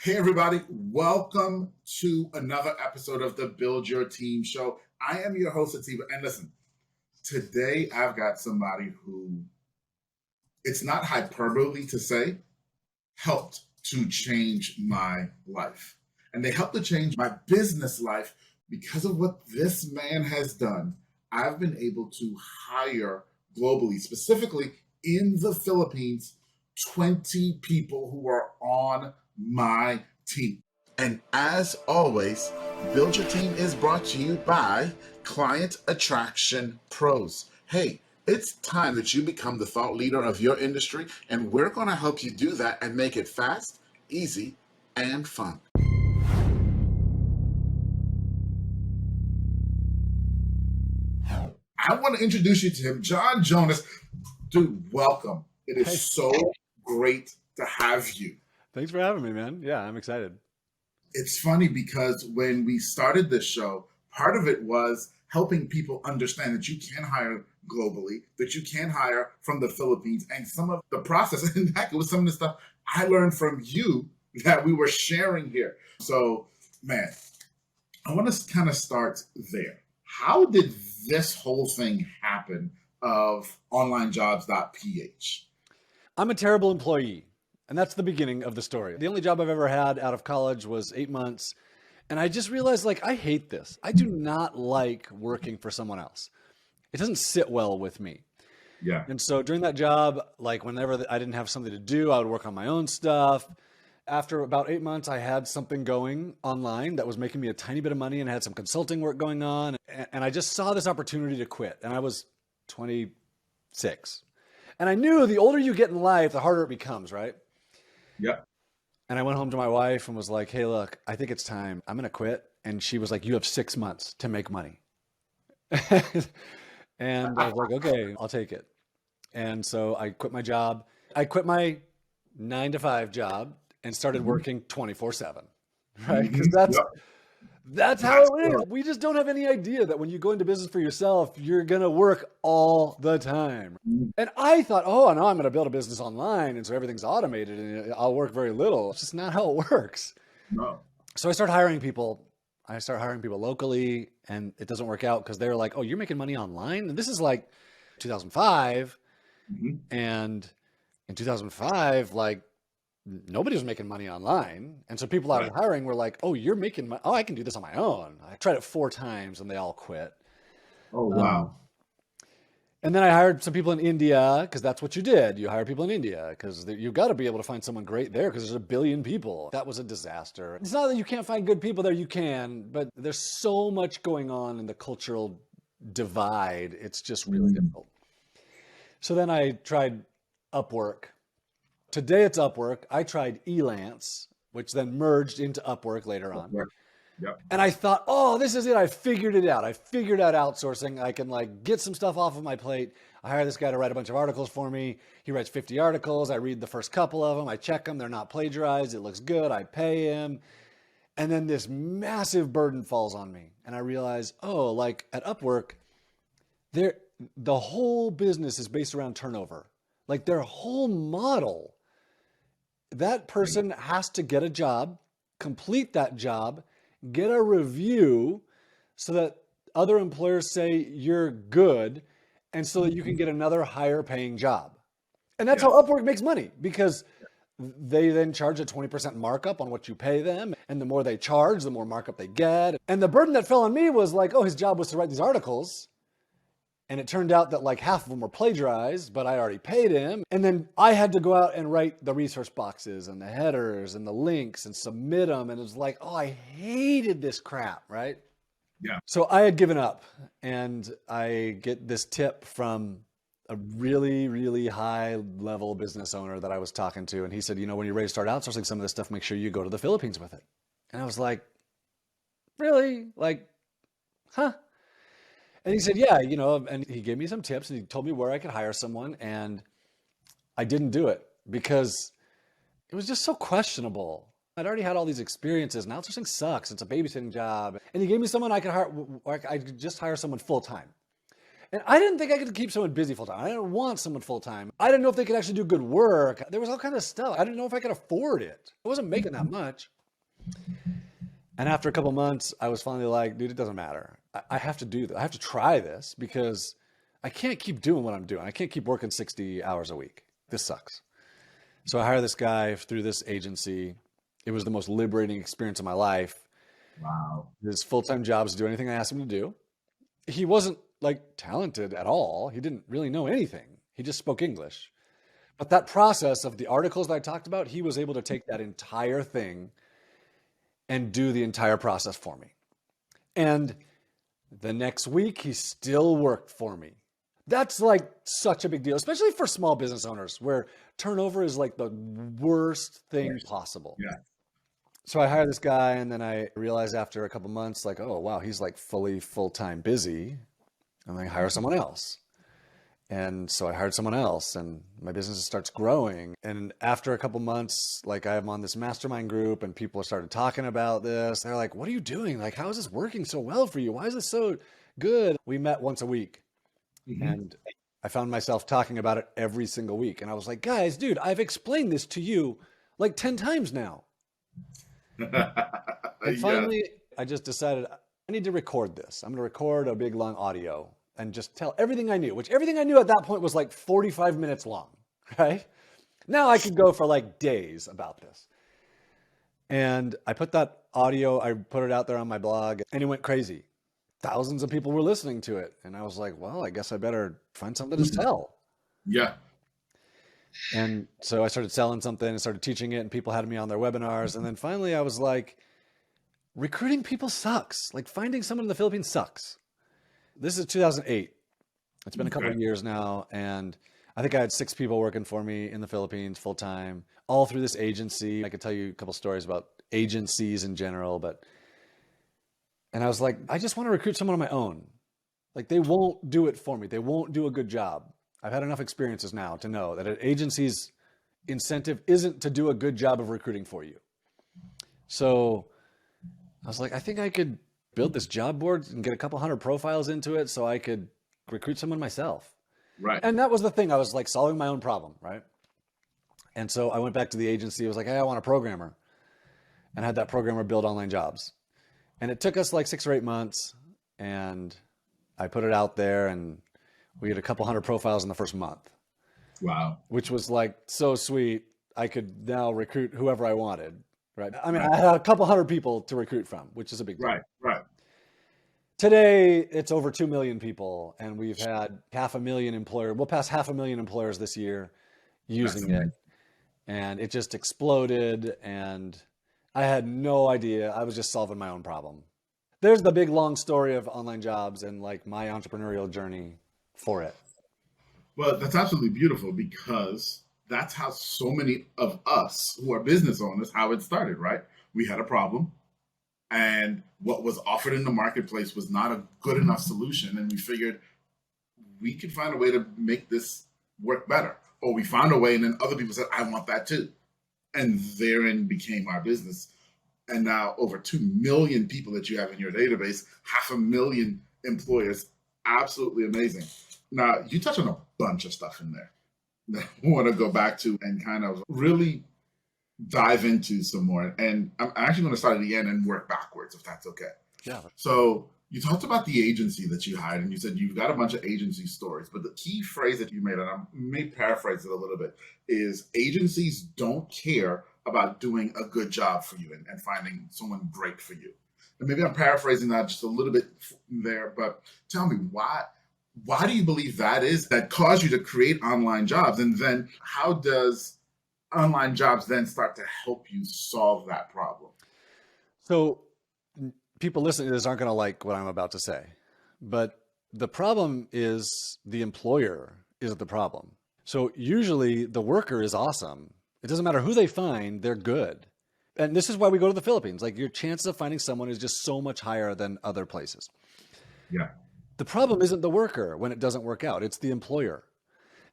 Hey, everybody, welcome to another episode of the Build Your Team Show. I am your host, Atiba, and listen, today I've got somebody who, it's not hyperbole to say, helped to change my life. And they helped to change my business life because of what this man has done. I've been able to hire globally, specifically in the Philippines, 20 people who are on my team. And as always, Build Your Team is brought to you by Client Attraction Pros. Hey, it's time that you become the thought leader of your industry, and we're going to help you do that and make it fast, easy, and fun. I want to introduce you to him, John Jonas. Dude, welcome. It is so great to have you. Thanks for having me, man. Yeah, I'm excited. It's funny because when we started this show, part of it was helping people understand that you can hire globally, that you can hire from the Philippines, and some of the process, in fact, it was some of the stuff I learned from you that we were sharing here. So, man, I want to kind of start there. How did this whole thing happen of Onlinejobs.ph? I'm a terrible employee, and that's the beginning of the story. The only job I've ever had out of college was 8 months, and I just realized, I hate this. I do not like working for someone else. It doesn't sit well with me. Yeah. And so during that job, whenever I didn't have something to do, I would work on my own stuff. After about 8 months, I had something going online that was making me a tiny bit of money and had some consulting work going on. And I just saw this opportunity to quit. And I was 26. And I knew the older you get in life, the harder it becomes, right? Yeah. And I went home to my wife and was like, hey, look, I think it's time. I'm going to quit. And she was like, you have 6 months to make money. And I was like, okay, I'll take it. And so I quit my job. I quit my 9-to-5 job and started working 24/7, right? Because that's how it is. We just don't have any idea that when you go into business for yourself, you're going to work all the time. And I thought, oh, no, I'm going to build a business online. And so everything's automated and I'll work very little. It's just not how it works. No. So I started hiring people. I start hiring people locally, and it doesn't work out because they're like, oh, you're making money online? And this is like 2005. And in 2005, nobody was making money online. And so people I was hiring were like, oh, you're making money. Oh, I can do this on my own. I tried it 4 times and they all quit. Oh, wow. And then I hired some people in India because that's what you did. You hire people in India because you've got to be able to find someone great there because there's 1 billion people. That was a disaster. It's not that you can't find good people there. You can, but there's so much going on in the cultural divide. It's just really difficult. So then I tried Upwork. Today it's Upwork. I tried Elance, which then merged into Upwork later on. Yep. And I thought, oh, this is it. I figured it out. I figured out outsourcing. I can get some stuff off of my plate. I hire this guy to write a bunch of articles for me. He writes 50 articles. I read the first couple of them. I check them. They're not plagiarized. It looks good. I pay him. And then this massive burden falls on me. And I realize, oh, at Upwork, the whole business is based around turnover. Their whole model, that person has to get a job, complete that job, get a review so that other employers say you're good and so that you can get another higher paying job. And that's how Upwork makes money because they then charge a 20% markup on what you pay them. And the more they charge, the more markup they get. And the burden that fell on me was oh, his job was to write these articles. And it turned out that half of them were plagiarized, but I already paid him. And then I had to go out and write the resource boxes and the headers and the links and submit them. And it was oh, I hated this crap, right? Yeah. So I had given up, and I get this tip from a really, really high level business owner that I was talking to. And he said, when you're ready to start outsourcing some of this stuff, make sure you go to the Philippines with it. And I was like, really? Huh? And he said, yeah, and he gave me some tips and he told me where I could hire someone. And I didn't do it because it was just so questionable. I'd already had all these experiences and outsourcing sucks. It's a babysitting job. And he gave me someone I could hire. I could just hire someone full time. And I didn't think I could keep someone busy full time. I didn't want someone full time. I didn't know if they could actually do good work. There was all kind of stuff. I didn't know if I could afford it. I wasn't making that much. And after a couple months, I was finally like, dude, it doesn't matter. I have to do this. I have to try this because I can't keep doing what I'm doing. I can't keep working 60 hours a week. This sucks. So I hired this guy through this agency. It was the most liberating experience of my life. Wow. His full-time job is to do anything I asked him to do. He wasn't like talented at all. He didn't really know anything. He just spoke English. But that process of the articles that I talked about, he was able to take that entire thing and do the entire process for me. And the next week, he still worked for me. That's like such a big deal, especially for small business owners where turnover is like the worst thing possible. Yeah. So I hired this guy, and then I realized after a couple months, like, oh, wow, he's like full-time busy. And I hire someone else. And so I hired someone else, and my business starts growing. And after a couple months, like I'm on this mastermind group and people started talking about this. They're like, what are you doing? Like, how is this working so well for you? Why is this so good? We met once a week. And I found myself talking about it every single week. And I was like, guys, dude, I've explained this to you like 10 times now. And finally, I just decided I need to record this. I'm going to record a big long audio and just tell everything I knew, which everything I knew at that point was like 45 minutes long, right? Now I could go for like days about this. And I put that audio, I put it out there on my blog, and it went crazy. Thousands of people were listening to it. And I was like, well, I guess I better find something to sell. Yeah. And so I started selling something and started teaching it, and people had me on their webinars. And then finally I was like, recruiting people sucks. Like finding someone in the Philippines sucks. This is 2008. It's been a couple of years now. And I think I had 6 people working for me in the Philippines full time, all through this agency. I could tell you a couple stories about agencies in general, and I was like, I just want to recruit someone on my own. Like they won't do it for me. They won't do a good job. I've had enough experiences now to know that an agency's incentive isn't to do a good job of recruiting for you. So I was like, I think I could build this job board and get a couple hundred profiles into it so I could recruit someone myself. Right. And that was the thing. I was like solving my own problem, right? And so I went back to the agency. I was like, hey, I want a programmer. And I had that programmer build Onlinejobs. And it took us like 6 or 8 months. And I put it out there, and we had a couple hundred profiles in the first month. Wow. Which was like so sweet. I could now recruit whoever I wanted. Right. I mean, I had a couple hundred people to recruit from, which is a big deal. Right. Today, it's over 2 million people, and we've had 500,000 employers. We'll pass 500,000 employers this year using it. And it just exploded, and I had no idea. I was just solving my own problem. There's the big, long story of Onlinejobs and like my entrepreneurial journey for it. Well, that's absolutely beautiful, because that's how so many of us who are business owners, how it started, right? We had a problem, and what was offered in the marketplace was not a good enough solution. And we figured we could find a way to make this work better. Or we found a way, and then other people said, I want that too. And therein became our business. And now over 2 million people that you have in your database, 500,000 employers. Absolutely amazing. Now, you touch on a bunch of stuff in there that I want to go back to and kind of really dive into some more. And I'm actually going to start at the end and work backwards, if that's okay. Yeah. So you talked about the agency that you hired, and you said you've got a bunch of agency stories, but the key phrase that you made, and I may paraphrase it a little bit, is agencies don't care about doing a good job for you and finding someone great for you. And maybe I'm paraphrasing that just a little bit there, but tell me, why do you believe that is that caused you to create Onlinejobs? And then how does Onlinejobs then start to help you solve that problem? So people listening to this aren't going to like what I'm about to say, but the problem is the employer is the problem. So usually the worker is awesome. It doesn't matter who they find, they're good. And this is why we go to the Philippines. Like your chances of finding someone is just so much higher than other places. Yeah. The problem isn't the worker when it doesn't work out. It's the employer.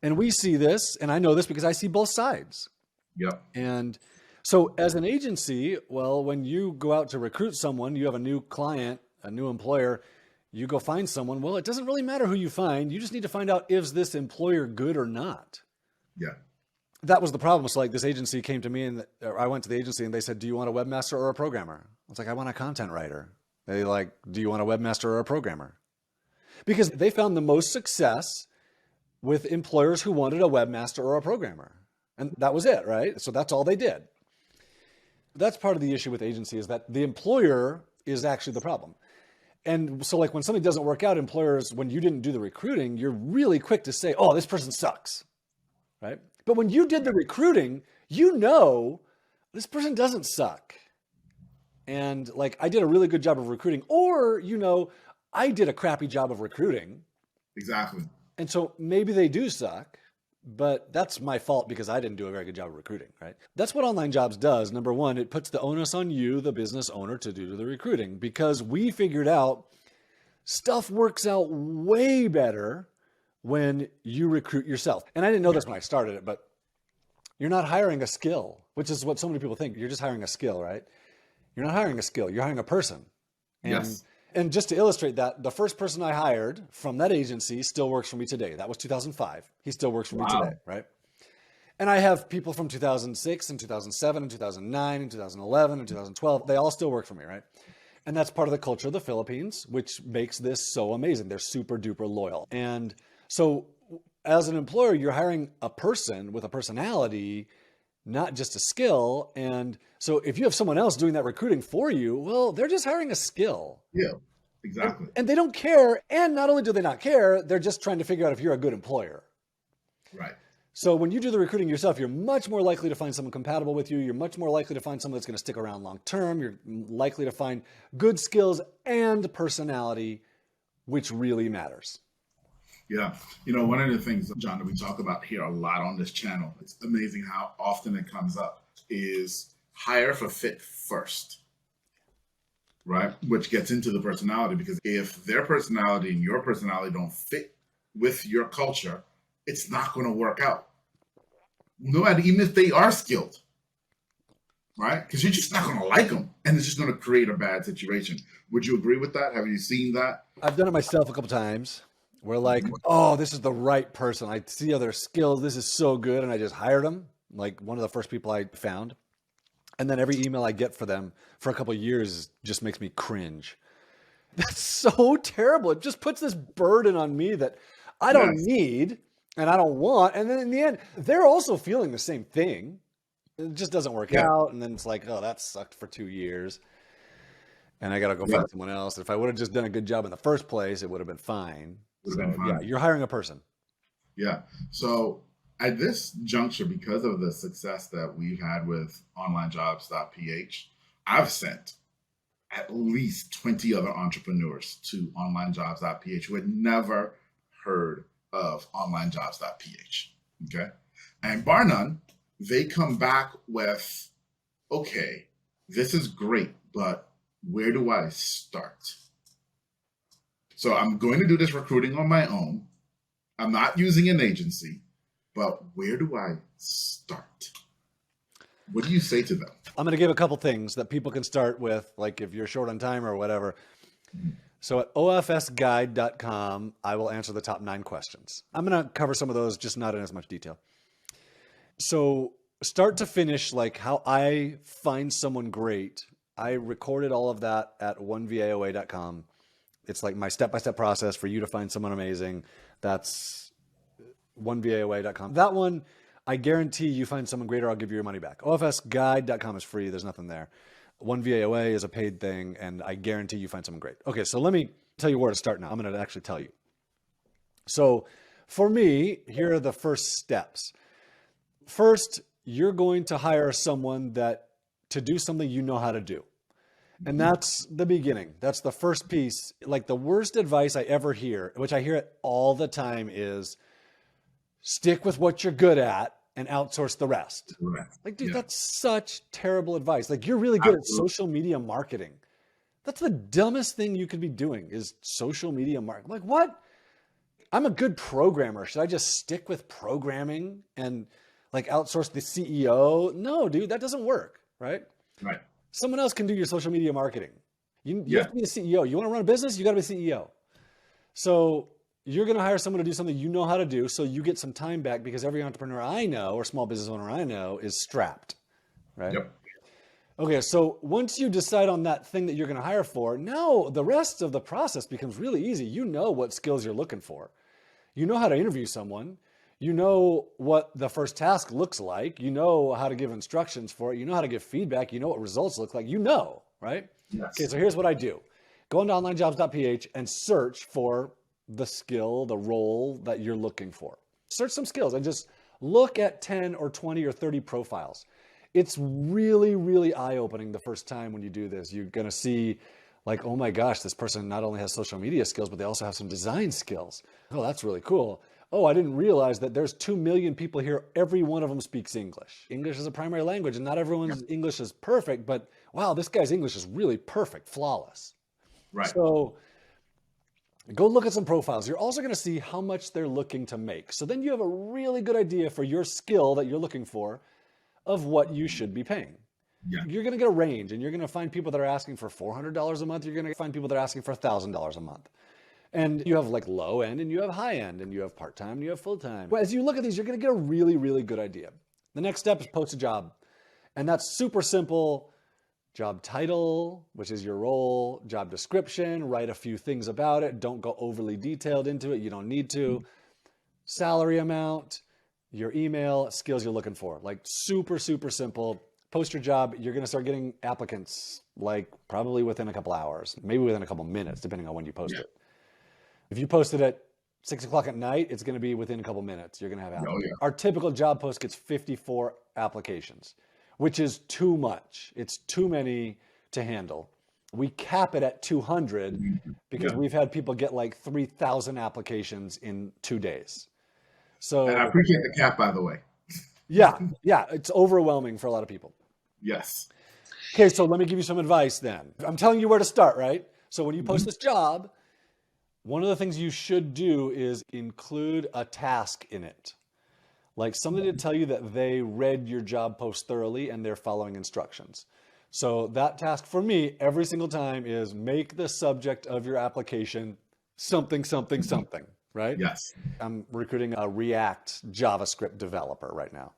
And we see this, and I know this because I see both sides. Yep. And so as an agency, well, when you go out to recruit someone, you have a new client, a new employer, You go find someone. Well, it doesn't really matter who you find. You just need to find out, is this employer good or not? Yeah. That was the problem. So like this agency came to me or I went to the agency and they said, do you want a webmaster or a programmer? I was like, I want a content writer. They like, do you want a webmaster or a programmer? Because they found the most success with employers who wanted a webmaster or a programmer. And that was it, right? So that's all they did. That's part of the issue with agency, is that the employer is actually the problem. And so like when something doesn't work out, employers, when you didn't do the recruiting, you're really quick to say, oh, this person sucks, right? But when you did the recruiting, you know, this person doesn't suck. And like, I did a really good job of recruiting, or, you know, I did a crappy job of recruiting. Exactly. And so maybe they do suck, but that's my fault because I didn't do a very good job of recruiting, right? That's what Online Jobs does. Number one, it puts the onus on you, the business owner, to do the recruiting, because we figured out stuff works out way better when you recruit yourself. And I didn't know this when I started it, but you're not hiring a skill, which is what so many people think. You're just hiring a skill, right? You're not hiring a skill. You're hiring a person. And Yes. And just to illustrate that, the first person I hired from that agency still works for me today. That was 2005. He still works for me today, right? And I have people from 2006 and 2007 and 2009 and 2011 and 2012. They all still work for me, right? And that's part of the culture of the Philippines, which makes this so amazing. They're super duper loyal. And so as an employer, you're hiring a person with a personality, not just a skill. And so if you have someone else doing that recruiting for you, well, they're just hiring a skill. Yeah, exactly. And they don't care. And not only do they not care, they're just trying to figure out if you're a good employer. Right. So when you do the recruiting yourself, you're much more likely to find someone compatible with you. You're much more likely to find someone that's going to stick around long term. You're likely to find good skills and personality, which really matters. Yeah. You know, one of the things, John, that we talk about here a lot on this channel, it's amazing how often it comes up, is hire for fit first, right? Which gets into the personality, because if their personality and your personality don't fit with your culture, it's not going to work out. No matter, even if they are skilled, right? Because you're just not going to like them, and it's just going to create a bad situation. Would you agree with that? Have you seen that? I've done it myself a couple times. We're like, oh, this is the right person. I see other skills. This is so good. And I just hired them. Like one of the first people I found. And then every email I get for them for a couple of years just makes me cringe. That's so terrible. It just puts this burden on me that I don't need and I don't want. And then in the end, they're also feeling the same thing. It just doesn't work out. And then it's like, oh, that sucked for 2 years. And I got to go find someone else. If I would have just done a good job in the first place, it would have been fine. So, yeah, you're hiring a person. Yeah. So at this juncture, because of the success that we've had with Onlinejobs.ph, I've sent at least 20 other entrepreneurs to Onlinejobs.ph who had never heard of Onlinejobs.ph. Okay. And bar none, they come back with, okay, this is great, but where do I start? So I'm going to do this recruiting on my own. I'm not using an agency, but where do I start? What do you say to them? I'm going to give a couple things that people can start with, like if you're short on time or whatever. So at ofsguide.com, I will answer the top 9 questions. I'm going to cover some of those, just not in as much detail. So start to finish, like how I find someone great. I recorded all of that at onevaoa.com. It's like my step-by-step process for you to find someone amazing. That's onevaoa.com. That one, I guarantee you find someone great or I'll give you your money back. ofsguide.com is free. There's nothing there. OneVAOA is a paid thing, and I guarantee you find someone great. Okay, so let me tell you where to start now. I'm going to actually tell you. So for me, here are the first steps. First, you're going to hire someone to do something you know how to do. And that's the beginning. That's the first piece. Like the worst advice I ever hear, which I hear it all the time, is stick with what you're good at and outsource the rest. Like, dude, that's such terrible advice. Like, you're really good at social media marketing. That's the dumbest thing you could be doing, is social media marketing. Like, what? I'm a good programmer. Should I just stick with programming and like outsource the CEO? No, dude, that doesn't work, right? Right. Someone else can do your social media marketing. You have to be the CEO. You want to run a business, you got to be the CEO. So you're going to hire someone to do something you know how to do, so you get some time back, because every entrepreneur I know or small business owner I know is strapped, right? Yep. Okay, so once you decide on that thing that you're going to hire for, now the rest of the process becomes really easy. You know what skills you're looking for. You know how to interview someone. You know what the first task looks like. You know how to give instructions for it. You know how to give feedback. You know what results look like. You know, right? Yes. Okay, so here's what I do. Go into onlinejobs.ph and search for the skill, the role that you're looking for. Search some skills and just look at 10 or 20 or 30 profiles. It's really, really eye-opening the first time when you do this. You're going to see like, oh my gosh, this person not only has social media skills, but they also have some design skills. Oh, that's really cool. Oh, I didn't realize that there's 2 million people here. Every one of them speaks English. English is a primary language, and not everyone's English is perfect, but wow, this guy's English is really perfect, flawless. Right. So go look at some profiles. You're also going to see how much they're looking to make. So then you have a really good idea for your skill that you're looking for of what you should be paying. Yeah. You're going to get a range, and you're going to find people that are asking for $400 a month. You're going to find people that are asking for $1,000 a month. And you have like low end, and you have high end, and you have part-time, and you have full-time. Well, as you look at these, you're going to get a really, really good idea. The next step is post a job. And that's super simple. Job title, which is your role, job description, write a few things about it. Don't go overly detailed into it. You don't need to. Salary amount, your email, skills you're looking for. Like super, super simple. Post your job. You're going to start getting applicants like probably within a couple hours, maybe within a couple minutes, depending on when you post it. If you post it at 6 o'clock at night, it's going to be within a couple minutes. You're going to have applicants. Our typical job post gets 54 applications, which is too much. It's too many to handle. We cap it at 200 because we've had people get like 3,000 applications in 2 days. So, and I appreciate the cap, by the way. Yeah, it's overwhelming for a lot of people. Yes. Okay, so let me give you some advice then. I'm telling you where to start, right? So when you post this job, one of the things you should do is include a task in it. Like somebody to tell you that they read your job post thoroughly and they're following instructions. So that task for me every single time is make the subject of your application something, something, something, right? Yes. I'm recruiting a React JavaScript developer right now.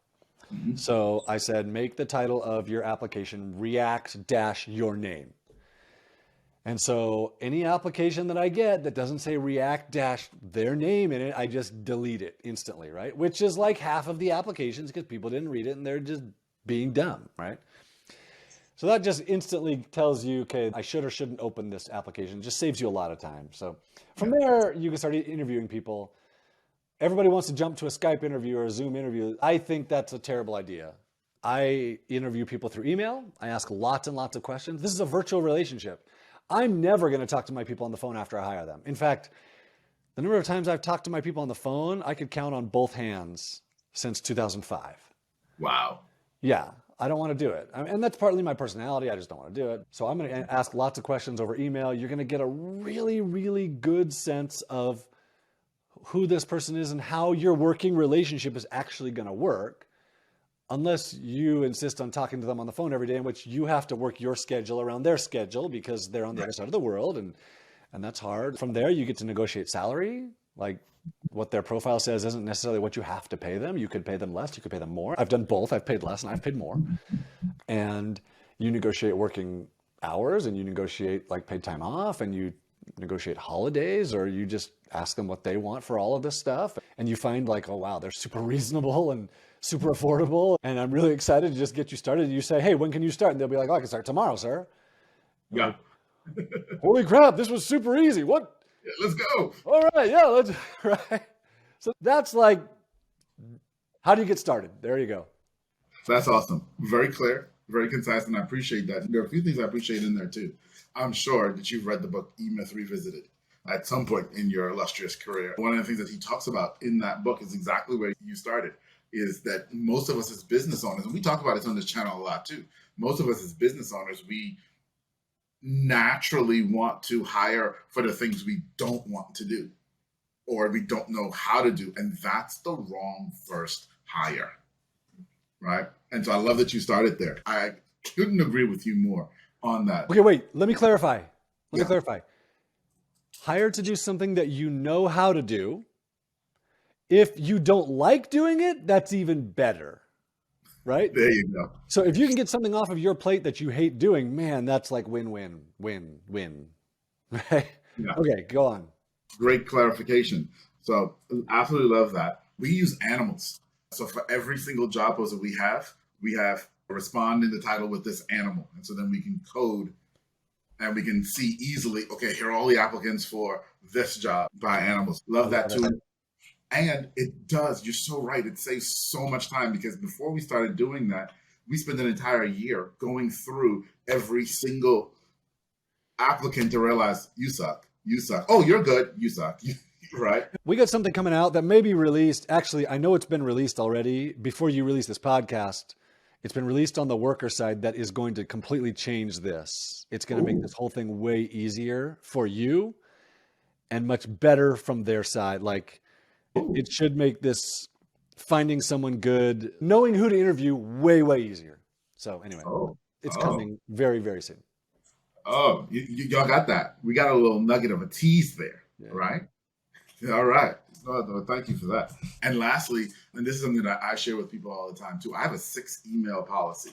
So I said, make the title of your application React-your name. And so any application that I get that doesn't say React-their name in it, I just delete it instantly, right? Which is like half of the applications because people didn't read it and they're just being dumb, right? So that just instantly tells you, okay, I should or shouldn't open this application. It just saves you a lot of time. So from there, you can start interviewing people. Everybody wants to jump to a Skype interview or a Zoom interview. I think that's a terrible idea. I interview people through email. I ask lots and lots of questions. This is a virtual relationship. I'm never going to talk to my people on the phone after I hire them. In fact, the number of times I've talked to my people on the phone, I could count on both hands since 2005. Wow. Yeah, I don't want to do it. And that's partly my personality. I just don't want to do it. So I'm going to ask lots of questions over email. You're going to get a really, really good sense of who this person is and how your working relationship is actually going to work. Unless you insist on talking to them on the phone every day, in which you have to work your schedule around their schedule because they're on the other side of the world, and that's hard. From there, you get to negotiate salary. Like what their profile says isn't necessarily what you have to pay them. You could pay them less, you could pay them more. I've done both. I've paid less and I've paid more. And you negotiate working hours, and you negotiate like paid time off, and you negotiate holidays, or you just ask them what they want for all of this stuff. And you find like, oh wow, they're super reasonable and super affordable, and I'm really excited to just get you started. You say, hey, when can you start? And they'll be like, oh, I can start tomorrow, sir. Yeah. Like, holy crap, this was super easy. What? Yeah, let's go. All right, yeah, let's, right. So that's like, how do you get started? There you go. That's awesome. Very clear, very concise, and I appreciate that. There are a few things I appreciate in there too. I'm sure that you've read the book E-Myth Revisited at some point in your illustrious career. One of the things that he talks about in that book is exactly where you started, is that most of us as business owners, and we talk about it on this channel a lot too, most of us as business owners, we naturally want to hire for the things we don't want to do or we don't know how to do. And that's the wrong first hire, right? And so I love that you started there. I couldn't agree with you more on that. Okay, wait, let me clarify. Let me clarify. Hire to do something that you know how to do. If you don't like doing it, that's even better, right? There you go. So if you can get something off of your plate that you hate doing, man, that's like win-win, win-win, right? Yeah. Okay, go on. Great clarification. So absolutely love that. We use animals. So for every single job post that we have respond in the title with this animal. And so then we can code and we can see easily, okay, here are all the applicants for this job by animals. Love that too. And it does, you're so right. It saves so much time because before we started doing that, we spent an entire year going through every single applicant to realize you suck. You suck. Oh, you're good. You suck. Right? We got something coming out that may be released. Actually, I know it's been released already. Before you release this podcast, it's been released on the worker side that is going to completely change this. It's going to make this whole thing way easier for you and much better from their side. Like it should make this finding someone good, knowing who to interview way, way easier. So anyway, it's coming very, very soon. Oh, y'all got that. We got a little nugget of a tease there, right? All right. No, thank you for that. And lastly, and this is something that I share with people all the time too, I have a 6-email policy.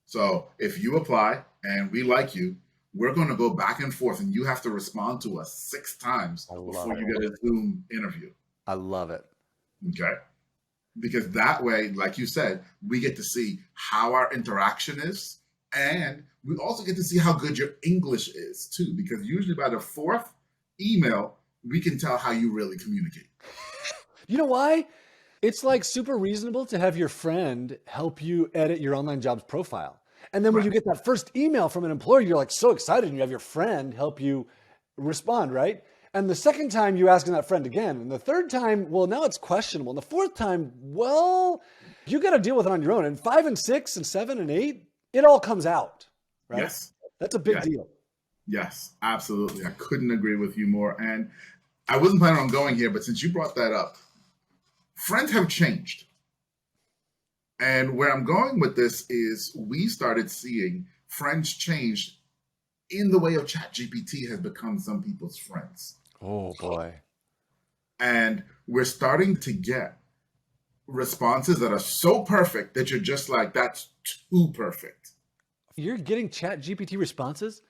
So if you apply and we like you, we're going to go back and forth and you have to respond to us 6 times before you get a Zoom interview. I love it. Okay. Because that way, like you said, we get to see how our interaction is. And we also get to see how good your English is too, because usually by the 4th email, we can tell how you really communicate. You know why? It's like super reasonable to have your friend help you edit your online jobs profile. And then when you get that first email from an employer, you're like so excited and you have your friend help you respond, right? And the second time you asking that friend again. And the third time, well, now it's questionable. And the fourth time, well, you got to deal with it on your own. And 5 and 6 and 7 and 8, it all comes out, right? Yes. That's a big deal. Yes, absolutely. I couldn't agree with you more. And I wasn't planning on going here, but since you brought that up, friends have changed. And where I'm going with this is we started seeing friends change in the way of ChatGPT has become some people's friends. Oh, boy. And we're starting to get responses that are so perfect that you're just like, that's too perfect. You're getting ChatGPT responses?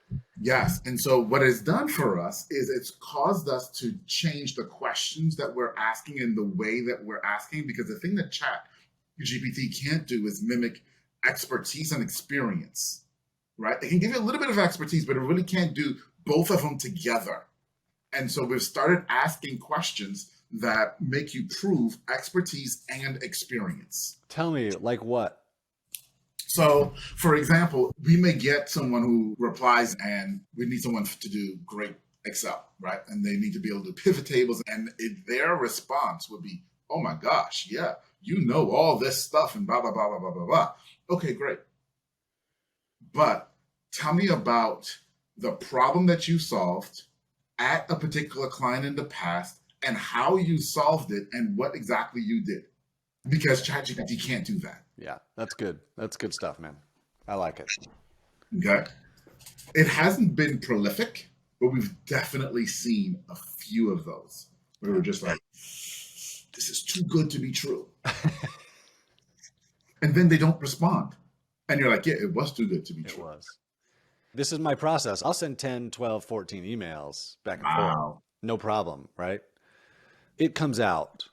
Yes. And so what it's done for us is it's caused us to change the questions that we're asking and the way that we're asking, because the thing that ChatGPT can't do is mimic expertise and experience, right? It can give you a little bit of expertise, but it really can't do both of them together. And so we've started asking questions that make you prove expertise and experience. Tell me, like what? So, for example, we may get someone who replies and we need someone to do great Excel, right? And they need to be able to pivot tables, and their response would be, oh my gosh, yeah, you know all this stuff and blah, blah, blah, blah, blah, blah, blah. Okay, great. But tell me about the problem that you solved at a particular client in the past and how you solved it and what exactly you did. Because ChatGPT can't do that. Yeah, that's good. That's good stuff, man. I like it. Okay. It hasn't been prolific, but we've definitely seen a few of those where we're just like, this is too good to be true. And then they don't respond. And you're like, yeah, it was too good to be true. It was. This is my process. I'll send 10, 12, 14 emails back and forth. No problem, right? It comes out.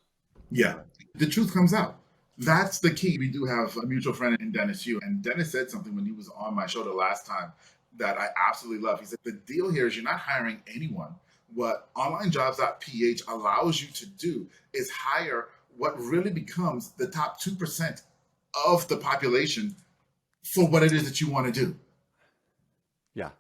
Yeah. The truth comes out. That's the key. We do have a mutual friend in Dennis Yu, and Dennis said something when he was on my show the last time that I absolutely love. He said, the deal here is you're not hiring anyone. What Onlinejobs.ph allows you to do is hire what really becomes the top 2% of the population for what it is that you want to do. Yeah.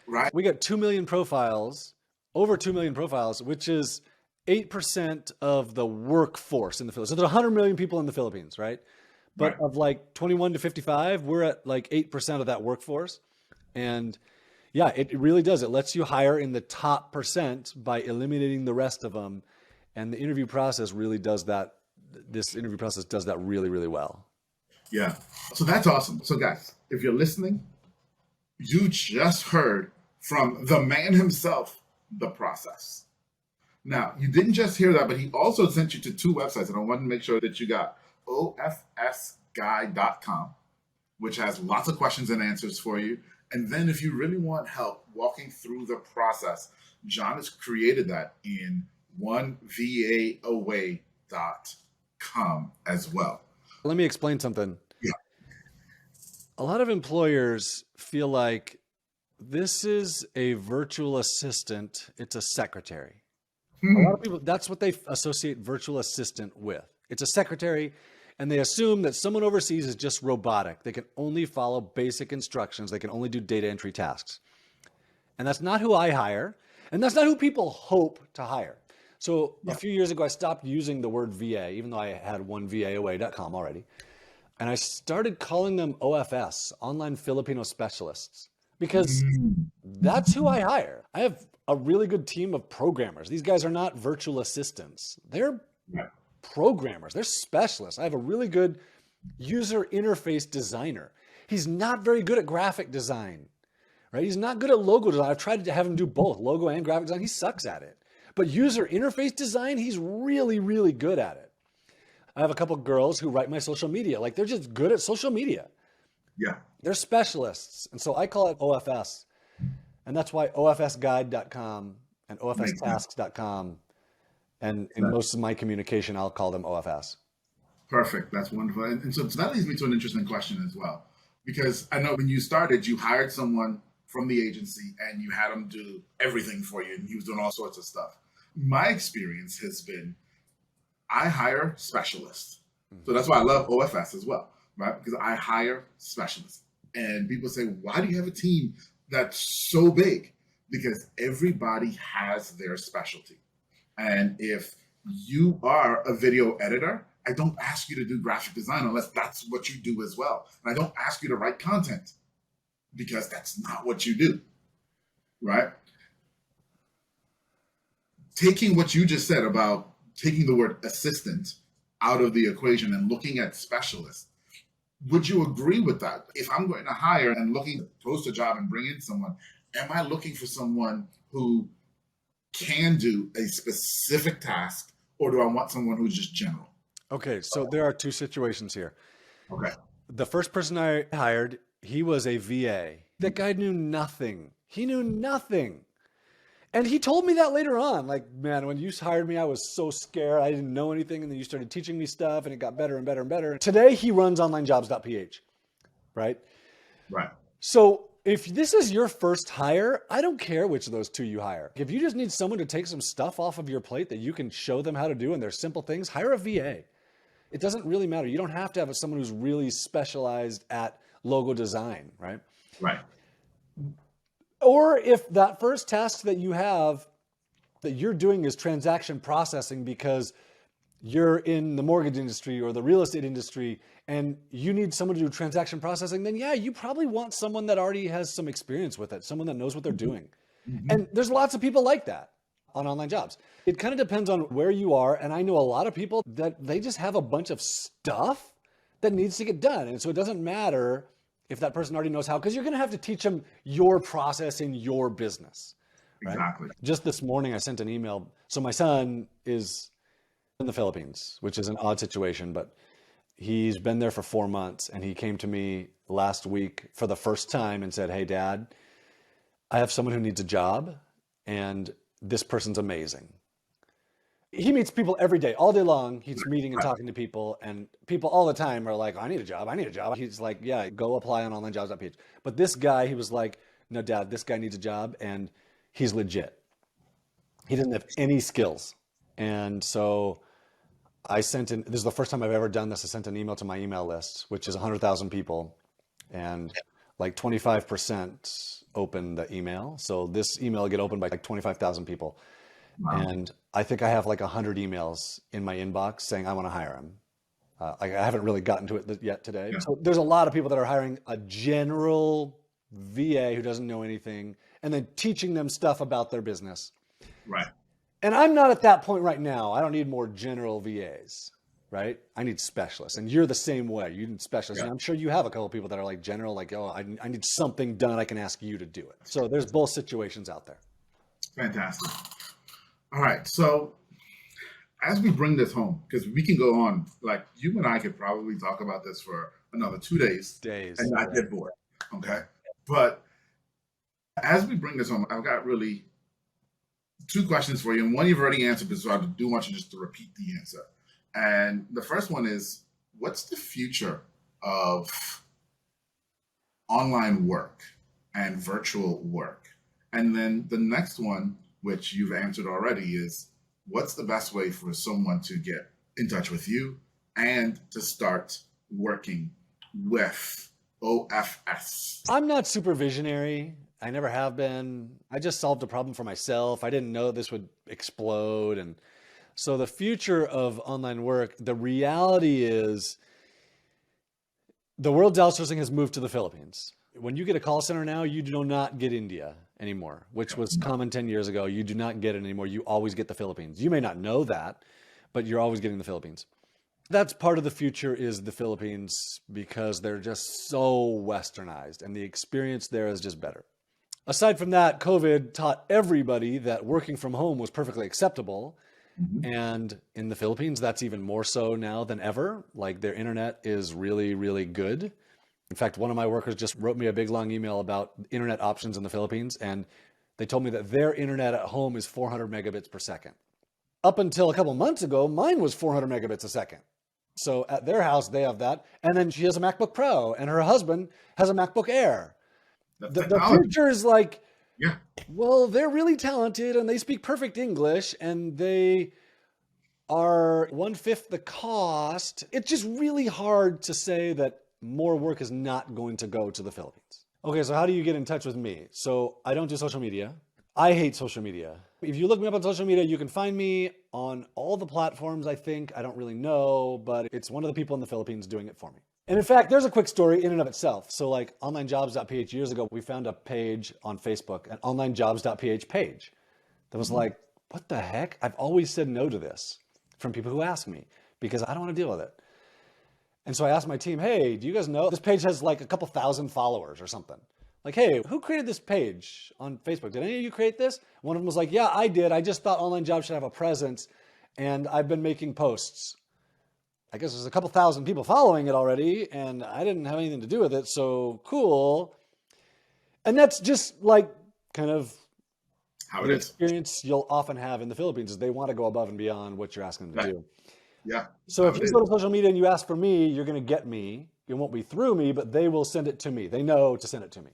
Right? We got 2 million profiles, over 2 million profiles, which is 8% of the workforce in the Philippines. So there's 100 million people in the Philippines, right? But of like 21 to 55, we're at like 8% of that workforce. And yeah, it really does. It lets you hire in the top percent by eliminating the rest of them. And the interview process really does that. This interview process does that really, really well. Yeah. So that's awesome. So guys, if you're listening, you just heard from the man himself, the process. Now, you didn't just hear that, but he also sent you to two websites, and I wanted to make sure that you got ofsguy.com, which has lots of questions and answers for you. And then if you really want help walking through the process, John has created that in onevaaway.com as well. Let me explain something. Yeah. A lot of employers feel like this is a virtual assistant. It's a secretary. A lot of people, that's what they associate virtual assistant with. It's a secretary, and they assume that someone overseas is just robotic. They can only follow basic instructions. They can only do data entry tasks. And that's not who I hire, and that's not who people hope to hire. So a few years ago, I stopped using the word VA, even though I had onevaaway.com already. And I started calling them OFS, Online Filipino Specialists, because that's who I hire. I have a really good team of programmers. These guys are not virtual assistants. They're programmers. They're specialists. I have a really good user interface designer. He's not very good at graphic design, right? He's not good at logo design. I've tried to have him do both, logo and graphic design. He sucks at it. But user interface design, he's really, really good at it. I have a couple of girls who write my social media. Like, they're just good at social media. Yeah. They're specialists. And so I call it OFS. And that's why ofsguide.com and ofstasks.com. And in most of my communication, I'll call them OFS. Perfect. That's wonderful. And so that leads me to an interesting question as well. Because I know when you started, you hired someone from the agency and you had them do everything for you, and he was doing all sorts of stuff. My experience has been, I hire specialists. So that's why I love OFS as well, right? Because I hire specialists. And people say, why do you have a team that's so big? Because everybody has their specialty. And if you are a video editor, I don't ask you to do graphic design unless that's what you do as well. And I don't ask you to write content because that's not what you do, right? Taking what you just said about taking the word assistant out of the equation and looking at specialists, would you agree with that? If I'm going to hire and looking to post a job and bring in someone, am I looking for someone who can do a specific task, or do I want someone who's just general? Okay, so there are two situations here. Okay. The first person I hired, he was a VA. That guy knew nothing. He knew nothing. And he told me that later on. Like, man, when you hired me, I was so scared. I didn't know anything. And then you started teaching me stuff, and it got better and better and better. Today, he runs Onlinejobs.ph, right? Right. So if this is your first hire, I don't care which of those two you hire. If you just need someone to take some stuff off of your plate that you can show them how to do, and they're simple things, hire a VA. It doesn't really matter. You don't have to have someone who's really specialized at logo design, right? Right. Or if that first task that you have that you're doing is transaction processing because you're in the mortgage industry or the real estate industry and you need someone to do transaction processing, then yeah, you probably want someone that already has some experience with it, someone that knows what they're doing. And there's lots of people like that on online jobs. It kind of depends on where you are. And I know a lot of people that they just have a bunch of stuff that needs to get done. And so it doesn't matter if that person already knows how, because you're going to have to teach them your process in your business. Right? Exactly. Just this morning, I sent an email. So my son is in the Philippines, which is an odd situation, but he's been there for 4 months. And he came to me last week for the first time and said, "Hey, Dad, I have someone who needs a job, and this person's amazing." He meets people every day, all day long. He's meeting and talking to people, and people all the time are like, "I need a job. I need a job." He's like, "Yeah, go apply on onlinejobs.ph." But this guy, he was like, "No, Dad, this guy needs a job, and he's legit. He doesn't have any skills." And so I sent in, this is the first time I've ever done this. I sent an email to my email list, which is 100,000 people, and like 25% open the email. So this email will get opened by like 25,000 people. Wow. And I think I have like 100 emails in my inbox saying I want to hire him. I haven't really gotten to it yet today. Yeah. So there's a lot of people that are hiring a general VA who doesn't know anything and then teaching them stuff about their business. Right. And I'm not at that point right now. I don't need more general VAs, right? I need specialists. And you're the same way. You need specialists. Yeah. And I'm sure you have a couple of people that are like general, like, oh, I need something done. I can ask you to do it. So there's both situations out there. Fantastic. All right. So as we bring this home, because we can go on, like you and I could probably talk about this for another 2 days and not get bored. Okay. But as we bring this home, I've got really 2 questions for you. And one you've already answered, but so I do want you just to repeat the answer. And the first one is, what's the future of online work and virtual work? And then the next one, which you've answered already, is what's the best way for someone to get in touch with you and to start working with OFS? I'm not super visionary. I never have been. I just solved a problem for myself. I didn't know this would explode. And so the future of online work, the reality is the world's outsourcing has moved to the Philippines. When you get a call center now, you do not get India anymore, which was common 10 years ago. You do not get it anymore. You always get the Philippines. You may not know that, but you're always getting the Philippines. That's part of the future, is the Philippines, because they're just so westernized and the experience there is just better. Aside from that, COVID taught everybody that working from home was perfectly acceptable. Mhm. And in the Philippines, that's even more so now than ever. Like, their internet is really, really good. In fact, one of my workers just wrote me a big long email about internet options in the Philippines, and they told me that their internet at home is 400 megabits per second. Up until a couple months ago, mine was 400 megabits a second. So at their house, they have that. And then she has a MacBook Pro, and her husband has a MacBook Air. The future is like, yeah, well, they're really talented and they speak perfect English and they are 1/5 the cost. It's just really hard to say that more work is not going to go to the Philippines. Okay, so how do you get in touch with me? So I don't do social media. I hate social media. If you look me up on social media, you can find me on all the platforms, I think. I don't really know, but it's one of the people in the Philippines doing it for me. And in fact, there's a quick story in and of itself. So like onlinejobs.ph, years ago, we found a page on Facebook, an onlinejobs.ph page that was like, what the heck? I've always said no to this from people who ask me because I don't want to deal with it. And so I asked my team, hey, do you guys know? This page has like a couple thousand followers or something. Like, hey, who created this page on Facebook? Did any of you create this? One of them was like, yeah, I did. I just thought Online Jobs should have a presence and I've been making posts. I guess there's a couple thousand people following it already, and I didn't have anything to do with it, so cool. And that's just like kind of how the it is. experience you'll often have in the Philippines is they want to go above and beyond what you're asking them to do. Yeah. So if you go to social media and you ask for me, you're going to get me. It won't be through me, but they will send it to me. They know to send it to me.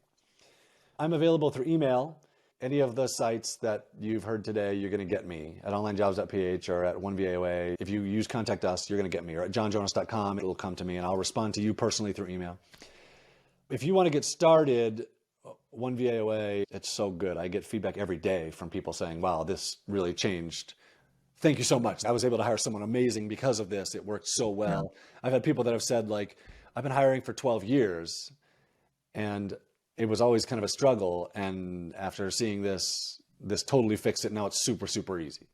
I'm available through email. Any of the sites that you've heard today, you're going to get me at onlinejobs.ph or at 1VAOA. If you use Contact Us, you're going to get me. Or at johnjonas.com, it will come to me and I'll respond to you personally through email. If you want to get started, 1VAOA, it's so good. I get feedback every day from people saying, wow, this really changed. Thank you so much. I was able to hire someone amazing because of this. It worked so well. Yeah. I've had people that have said, like, I've been hiring for 12 years and it was always kind of a struggle. And after seeing this totally fixed it. Now it's super, super easy.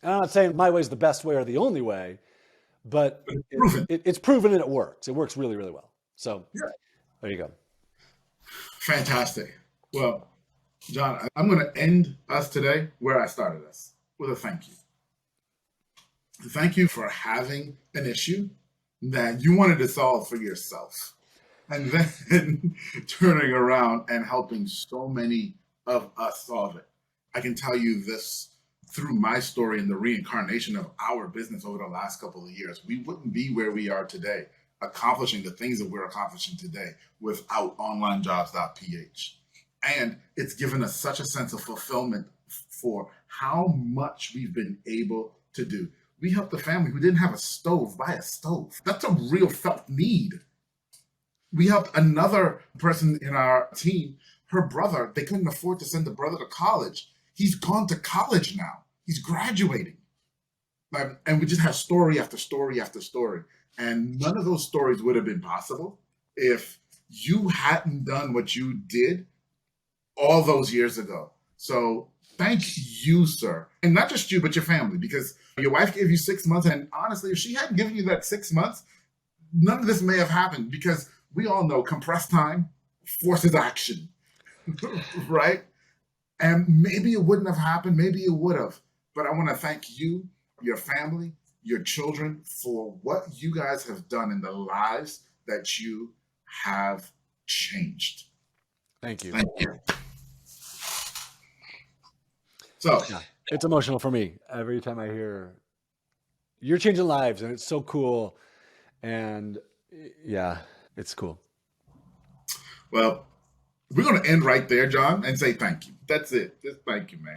And I'm not saying my way is the best way or the only way, but it's proven and it works. It works really, really well. So there you go. Fantastic. Well, John, I'm going to end us today where I started us, with a thank you. Thank you for having an issue that you wanted to solve for yourself, and then turning around and helping so many of us solve it. I can tell you this through my story and the reincarnation of our business over the last couple of years. We wouldn't be where we are today, accomplishing the things that we're accomplishing today without onlinejobs.ph. And it's given us such a sense of fulfillment for how much we've been able to do. We helped a family who didn't have a stove buy a stove. That's a real felt need. We helped another person in our team, her brother, they couldn't afford to send the brother to college. He's gone to college now. He's graduating. And we just have story after story after story. And none of those stories would have been possible if you hadn't done what you did all those years ago. So Thank you, sir. And not just you, but your family, because your wife gave you 6 months. And honestly, if she hadn't given you that 6 months, none of this may have happened, because we all know compressed time forces action, right? And maybe it wouldn't have happened. Maybe it would have. But I want to thank you, your family, your children for what you guys have done in the lives that you have changed. Thank you. Thank you. So yeah, it's emotional for me every time I hear you're changing lives, and it's so cool. And yeah, it's cool. Well, we're going to end right there, John, and say thank you. That's it. Just thank you, man.